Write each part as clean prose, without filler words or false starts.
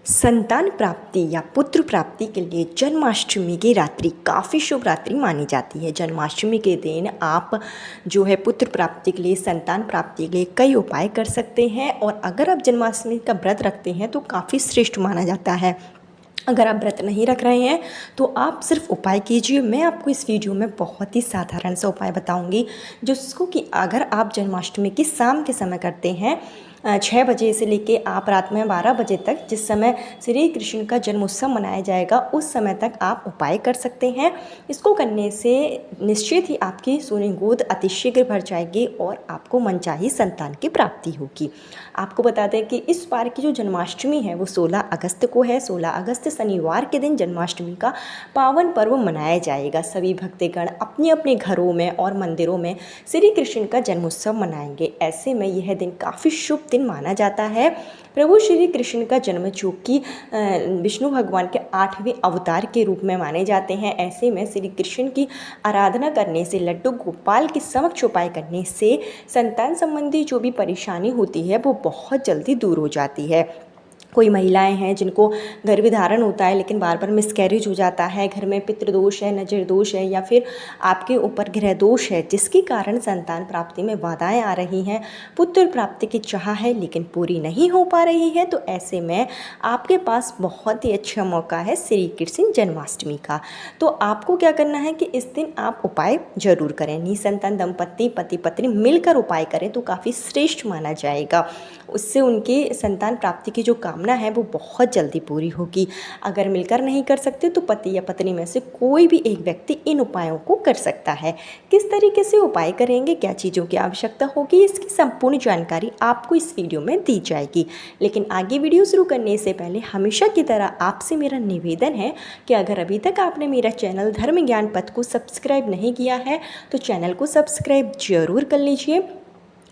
संतान प्राप्ति या पुत्र प्राप्ति के लिए जन्माष्टमी की रात्रि काफ़ी शुभ रात्रि मानी जाती है। जन्माष्टमी के दिन आप जो है पुत्र प्राप्ति के लिए, संतान प्राप्ति के लिए कई उपाय कर सकते हैं और अगर आप जन्माष्टमी का व्रत रखते हैं तो काफ़ी श्रेष्ठ माना जाता है। अगर आप व्रत नहीं रख रहे हैं तो आप सिर्फ उपाय कीजिए। मैं आपको इस वीडियो में बहुत ही साधारण सा उपाय बताऊंगी जिसको कि अगर आप जन्माष्टमी की शाम के समय करते हैं 6 बजे से लेके आप रात में 12 बजे तक, जिस समय श्री कृष्ण का जन्मोत्सव मनाया जाएगा, उस समय तक आप उपाय कर सकते हैं। इसको करने से निश्चित ही आपकी सोनी गोद अतिशीघ्र भर जाएगी और आपको मनचाही संतान की प्राप्ति होगी। आपको बता दें कि इस बार की जो जन्माष्टमी है वो 16 अगस्त को है। 16 अगस्त शनिवार के दिन जन्माष्टमी का पावन पर्व मनाया जाएगा। सभी भक्तगण अपने अपने घरों में और मंदिरों में श्री कृष्ण का जन्मोत्सव मनाएंगे। ऐसे में यह दिन काफ़ी शुभ दिन माना जाता है। प्रभु श्री कृष्ण का जन्म जो कि विष्णु भगवान के 8वें अवतार के रूप में माने जाते हैं। ऐसे में श्री कृष्ण की आराधना करने से, लड्डू गोपाल के समक्ष उपाय करने से संतान संबंधी जो भी परेशानी होती है वो बहुत जल्दी दूर हो जाती है। कोई महिलाएं हैं जिनको गर्भधारण होता है लेकिन बार बार मिसकैरेज हो जाता है, घर में पितृदोष है, नजर दोष है या फिर आपके ऊपर ग्रह दोष है जिसके कारण संतान प्राप्ति में बाधाएं आ रही हैं, पुत्र प्राप्ति की चाह है लेकिन पूरी नहीं हो पा रही है, तो ऐसे में आपके पास बहुत ही अच्छा मौका है श्री कृष्ण जन्माष्टमी का। तो आपको क्या करना है कि इस दिन आप उपाय जरूर करें। निसंतान दंपति पति पत्नी मिलकर उपाय करें तो काफ़ी श्रेष्ठ माना जाएगा। उससे उनकी संतान प्राप्ति की जो कामना है वो बहुत जल्दी पूरी होगी। अगर मिलकर नहीं कर सकते तो पति या पत्नी में से कोई भी एक व्यक्ति इन उपायों को कर सकता है। किस तरीके से उपाय करेंगे, क्या चीज़ों की आवश्यकता होगी, इसकी संपूर्ण जानकारी आपको इस वीडियो में दी जाएगी। लेकिन आगे वीडियो शुरू करने से पहले हमेशा की तरह आपसे मेरा निवेदन है कि अगर अभी तक आपने मेरा चैनल धर्म ज्ञान पथ को सब्सक्राइब नहीं किया है तो चैनल को सब्सक्राइब जरूर कर लीजिए।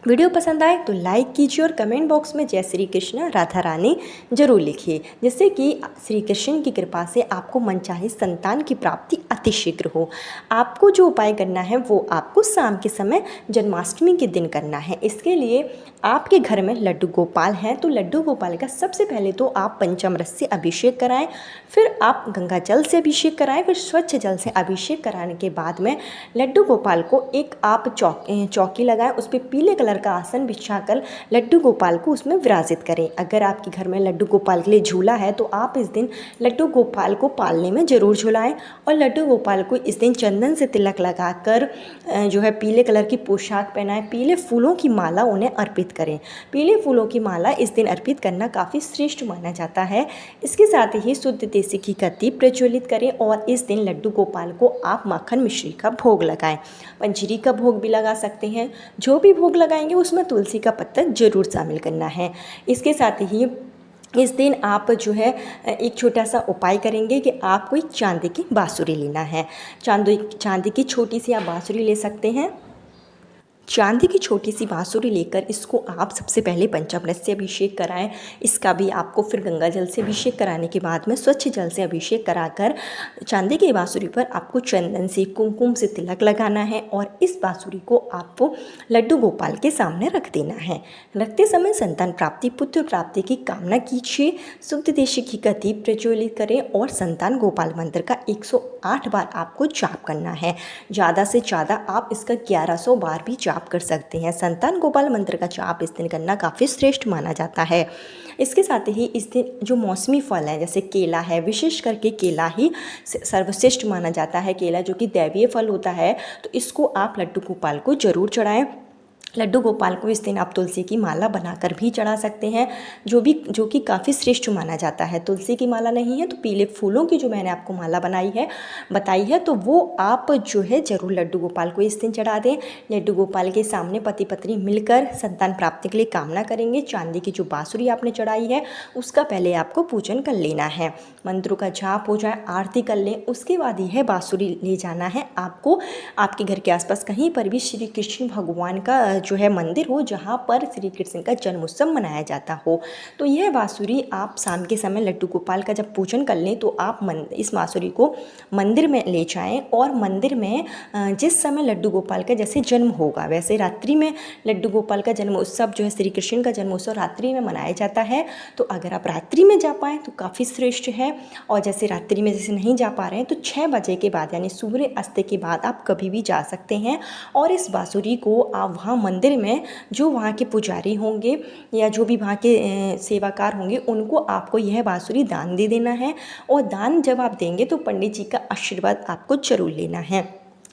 वीडियो पसंद आए तो लाइक कीजिए और कमेंट बॉक्स में जय श्री कृष्ण राधा रानी जरूर लिखिए, जिससे कि श्री कृष्ण की कृपा से आपको मनचाही संतान की प्राप्ति अतिशीघ्र हो। आपको जो उपाय करना है वो आपको शाम के समय जन्माष्टमी के दिन करना है। इसके लिए आपके घर में लड्डू गोपाल हैं तो लड्डू गोपाल का सबसे पहले तो आप पंचामृत से अभिषेक कराएं, फिर आप गंगा जल से अभिषेक कराएं, फिर स्वच्छ जल से अभिषेक कराने के बाद में लड्डू गोपाल को एक आप चौकी लगाएं, उस पर पीले कलर का आसन बिछाकर लड्डू गोपाल को उसमें विराजित करें। अगर आपके घर में लड्डू गोपाल के लिए झूला है तो आप इस दिन लड्डू गोपाल को पालने में ज़रूर झुलाएं और लड्डू गोपाल को इस दिन चंदन से तिलक लगाकर जो है पीले कलर की पोशाक पहनाएं, पीले फूलों की माला उन्हें अर्पित करें। पीले फूलों की माला इस दिन अर्पित करना काफ़ी श्रेष्ठ माना जाता है। इसके साथ ही शुद्ध देसी घी का दीप प्रज्वलित करें और इस दिन लड्डू गोपाल को आप माखन मिश्री का भोग लगाएं। पंजीरी का भोग भी लगा सकते हैं। जो भी भोग लगाएंगे उसमें तुलसी का पत्ता जरूर शामिल करना है। इसके साथ ही इस दिन आप जो है एक छोटा सा उपाय करेंगे कि आपको एक चांदी की बांसुरी लेना है। चांदी की छोटी सी आप बांसुरी ले सकते हैं। चांदी की छोटी सी बांसुरी लेकर इसको आप सबसे पहले पंचामृत से अभिषेक कराएं। इसका भी आपको फिर गंगा जल से अभिषेक कराने के बाद में स्वच्छ जल से अभिषेक कराकर चांदी की बांसुरी पर आपको चंदन से, कुमकुम से तिलक लगाना है और इस बांसुरी को आपको लड्डू गोपाल के सामने रख देना है। रखते समय संतान प्राप्ति, पुत्र प्राप्ति की कामना कीजिए। शुद्ध देशी घी का दीप प्रज्वलित करें और संतान गोपाल मंत्र का 108 बार आपको जाप करना है। ज़्यादा से ज़्यादा आप इसका 1100 बार भी जाप कर सकते हैं। संतान गोपाल मंत्र का जाप इस दिन करना काफ़ी श्रेष्ठ माना जाता है। इसके साथ ही इस दिन जो मौसमी फल है जैसे केला है, विशेष करके केला ही सर्वश्रेष्ठ माना जाता है। केला जो कि दैवीय फल होता है तो इसको आप लड्डू गोपाल को जरूर चढ़ाएं। लड्डू गोपाल को इस दिन आप तुलसी की माला बनाकर भी चढ़ा सकते हैं, जो कि काफ़ी श्रेष्ठ माना जाता है। तुलसी की माला नहीं है तो पीले फूलों की जो मैंने आपको माला बताई है तो वो आप जो है ज़रूर लड्डू गोपाल को इस दिन चढ़ा दें। लड्डू गोपाल के सामने पति पत्नी मिलकर संतान प्राप्ति के लिए कामना करेंगे। चांदी की जो बांसुरी आपने चढ़ाई है उसका पहले आपको पूजन कर लेना है। मंत्रों का जाप हो जाए, आरती कर लें, उसके बाद यह बांसुरी ले जाना है आपको। आपके घर के आसपास कहीं पर भी श्री कृष्ण भगवान का जो है मंदिर हो जहाँ पर श्री कृष्ण का जन्मोत्सव मनाया जाता हो। तो यह बांसुरी आप शाम के समय लड्डू गोपाल का जब पूजन कर लें तो आप इस बांसुरी को मंदिर में ले जाएं और मंदिर में जिस समय लड्डू गोपाल का जैसे जन्म होगा, वैसे रात्रि में लड्डू गोपाल का जन्म उत्सव जो है श्री कृष्ण का जन्मोत्सव रात्रि में मनाया जाता है। तो अगर आप रात्रि में जा पाएँ तो काफ़ी श्रेष्ठ है, और जैसे रात्रि में जैसे नहीं जा पा रहे हैं तो 6 बजे के बाद यानी सूर्य अस्त के बाद आप कभी भी जा सकते हैं। और इस बांसुरी को आप वहाँ मंदिर में जो वहाँ के पुजारी होंगे या जो भी वहाँ के सेवाकार होंगे उनको आपको यह बांसुरी दान दे देना है, और दान जब आप देंगे तो पंडित जी का आशीर्वाद आपको जरूर लेना है।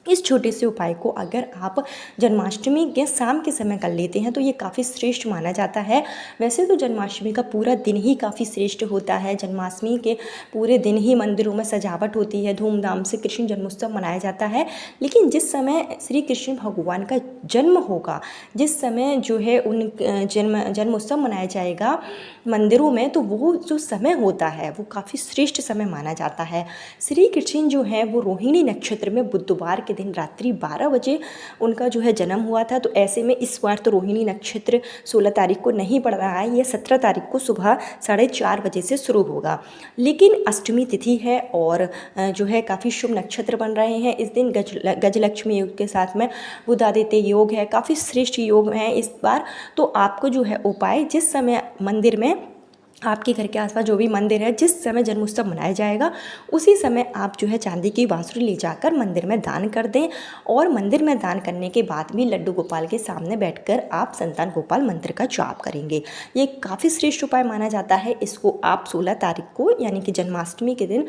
इस छोटे से उपाय को अगर आप जन्माष्टमी के शाम के समय कर लेते हैं तो ये काफ़ी श्रेष्ठ माना जाता है। वैसे तो जन्माष्टमी का पूरा दिन ही काफ़ी श्रेष्ठ होता है। जन्माष्टमी के पूरे दिन ही मंदिरों में सजावट होती है, धूमधाम से कृष्ण जन्मोत्सव मनाया जाता है। लेकिन जिस समय श्री कृष्ण भगवान का जन्म होगा, जिस समय जो है उन जन्मोत्सव मनाया जाएगा मंदिरों में, तो वो जो समय होता है वो काफ़ी श्रेष्ठ समय माना जाता है। श्री कृष्ण जो है वो रोहिणी नक्षत्र में बुधवार के दिन रात्रि 12 बजे उनका जो है जन्म हुआ था। तो ऐसे में इस बार तो रोहिणी नक्षत्र 16 तारीख को नहीं पड़ रहा है, यह 17 तारीख को सुबह 4:30 बजे से शुरू होगा। लेकिन अष्टमी तिथि है और जो है काफ़ी शुभ नक्षत्र बन रहे हैं। इस दिन गजलक्ष्मी योग के साथ में बुधादित्य योग है, काफ़ी श्रेष्ठ योग है इस बार। तो आपको जो है उपाय, जिस समय मंदिर में आपके घर के आसपास जो भी मंदिर है, जिस समय जन्मोत्सव मनाया जाएगा उसी समय आप जो है चांदी की बांसुरी ले जाकर मंदिर में दान कर दें। और मंदिर में दान करने के बाद भी लड्डू गोपाल के सामने बैठकर आप संतान गोपाल मंत्र का जाप करेंगे। ये काफ़ी श्रेष्ठ उपाय माना जाता है। इसको आप 16 तारीख को यानी कि जन्माष्टमी के दिन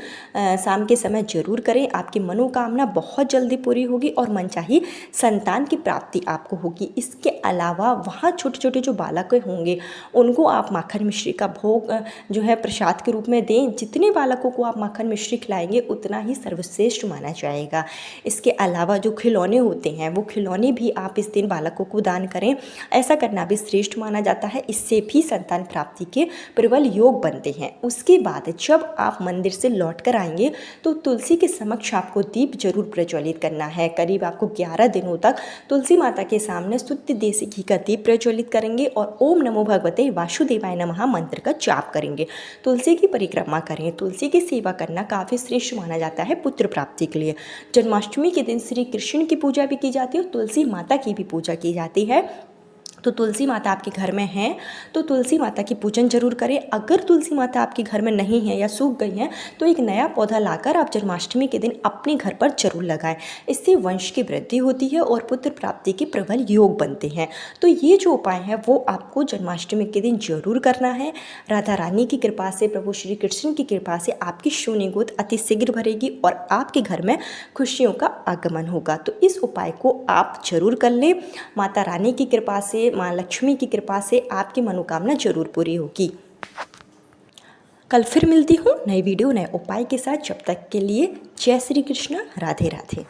शाम के समय जरूर करें। आपकी मनोकामना बहुत जल्दी पूरी होगी और मनचाही संतान की प्राप्ति आपको होगी। इसके अलावा वहाँ छोटे छोटे जो बालक होंगे उनको आप माखन मिश्री का भोग जो है प्रसाद के रूप में दें। जितने बालकों को आप माखन मिश्री खिलाएंगे उतना ही सर्वश्रेष्ठ माना जाएगा। इसके अलावा जो खिलौने होते हैं वो खिलौने भी आप इस दिन बालकों को दान करें, ऐसा करना भी श्रेष्ठ माना जाता है। इससे भी संतान प्राप्ति के प्रबल योग बनते हैं। उसके बाद जब आप मंदिर से लौट कर आएंगे तो तुलसी के समक्ष आपको दीप जरूर प्रज्वलित करना है। करीब आपको 11 दिनों तक तुलसी माता के सामने शुद्ध देसी घी का दीप प्रज्वलित करेंगे और ओम नमो भगवते वासुदेवाय नमः मंत्र का जाप करेंगे। तुलसी की परिक्रमा करें। तुलसी की सेवा करना काफ़ी श्रेष्ठ माना जाता है पुत्र प्राप्ति के लिए। जन्माष्टमी के दिन श्री कृष्ण की पूजा भी की जाती है और तुलसी माता की भी पूजा की जाती है। तो तुलसी माता आपके घर में हैं तो तुलसी माता की पूजन जरूर करें। अगर तुलसी माता आपके घर में नहीं है या सूख गई हैं तो एक नया पौधा लाकर आप जन्माष्टमी के दिन अपने घर पर जरूर लगाएं। इससे वंश की वृद्धि होती है और पुत्र प्राप्ति के प्रबल योग बनते हैं। तो ये जो उपाय है वो आपको जन्माष्टमी के दिन जरूर करना है। राधा रानी की कृपा से, प्रभु श्री कृष्ण की कृपा से आपकी शून्य गोद अति शीघ्र भरेगी और आपके घर में खुशियों का आगमन होगा। तो इस उपाय को आप जरूर कर लें। माता रानी की कृपा से, माँ लक्ष्मी की कृपा से आपकी मनोकामना जरूर पूरी होगी। कल फिर मिलती हूँ नई वीडियो नए उपाय के साथ। जब तक के लिए जय श्री कृष्ण, राधे राधे।